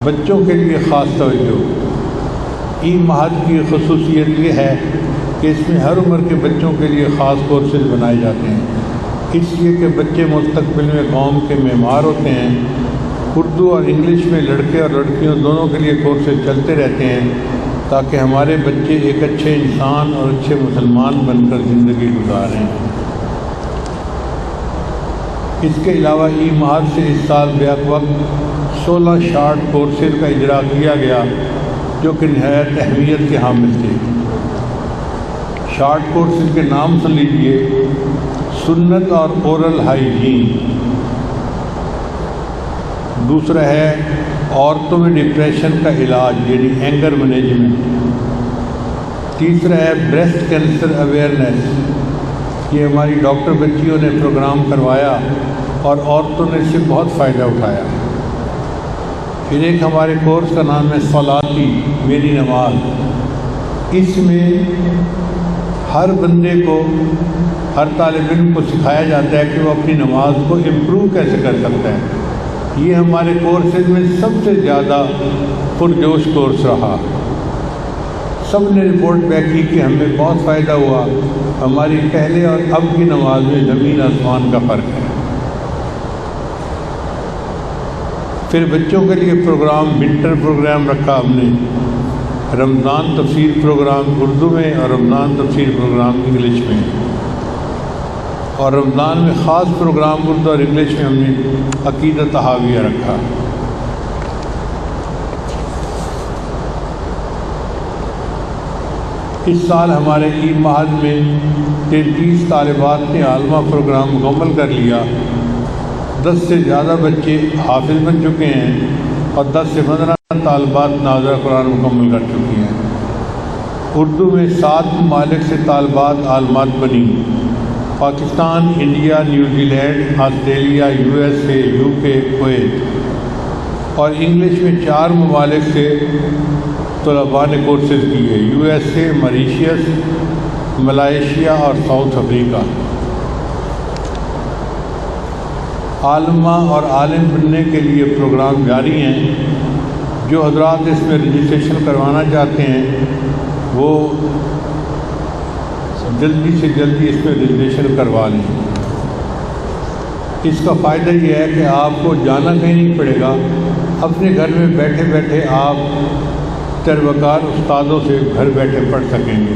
بچوں کے لیے خاص توجہ۔ ای معہد کی خصوصیت یہ ہے کہ اس میں ہر عمر کے بچوں کے لیے خاص کورسز بنائے جاتے ہیں، اس لیے کہ بچے مستقبل میں قوم کے معمار ہوتے ہیں۔ اردو اور انگلش میں لڑکے اور لڑکیوں دونوں کے لیے کورسز چلتے رہتے ہیں تاکہ ہمارے بچے ایک اچھے انسان اور اچھے مسلمان بن کر زندگی گزاریں۔ اس کے علاوہ ای معہد سے اس سال بیک وقت 16 شارٹ کورسز کا اجرا کیا گیا جو کہ نہایت اہمیت کے حامل تھے۔ شارٹ کورسز کے نام سن لیجیے: سنت اور اورل ہائیجین، دوسرا ہے عورتوں میں ڈپریشن کا علاج یعنی اینگر مینجمنٹ، تیسرا ہے بریسٹ کینسر اویئرنیس، یہ ہماری ڈاکٹر بچیوں نے پروگرام کروایا اور عورتوں نے اس سے بہت فائدہ اٹھایا۔ پھر ایک ہمارے کورس کا نام ہے صلاتی، میری نماز۔ اس میں ہر بندے کو، ہر طالب علم کو سکھایا جاتا ہے کہ وہ اپنی نماز کو امپروو کیسے کر سکتا ہے۔ یہ ہمارے کورسز میں سب سے زیادہ پرجوش کورس رہا۔ سب نے رپورٹ بیک کی کہ ہمیں بہت فائدہ ہوا، ہماری پہلے اور اب کی نماز میں زمین آسمان کا فرق ہے۔ پھر بچوں کے لیے پروگرام، ونٹر پروگرام رکھا ہم نے، رمضان تفسیر پروگرام اردو میں اور رمضان تفسیر پروگرام انگلش میں، اور رمضان میں خاص پروگرام اردو اور انگلش میں ہم نے عقیدہ تحاویہ رکھا۔ اس سال ہمارے ای معہد میں 33 طالبات نے عالمہ پروگرام مکمل کر لیا۔ 10 سے زیادہ بچے حافظ بن چکے ہیں اور 10 سے 15 طالبات ناظرہ قرآن مکمل کر چکی ہیں۔ اردو میں 7 ممالک سے طالبات عالمات بنی: Pakistan, India, New Zealand, Australia, USA، UK، Kuwait, اور انگلش میں 4 ممالک سے طلباء نے کورسز کیے: USA، ماریشیس، ملائیشیا اور ساؤتھ افریقہ۔ عالمہ اور عالم بننے کے لیے پروگرام جاری ہیں۔ جو حضرات اس میں رجسٹریشن کروانا چاہتے ہیں وہ جلدی سے جلدی اس میں رجسٹریشن کروا لیں۔ اس کا فائدہ یہ ہے کہ آپ کو جانا کہیں نہیں پڑے گا، اپنے گھر میں بیٹھے بیٹھے آپ تجربہ کار استادوں سے گھر بیٹھے پڑھ سکیں گے۔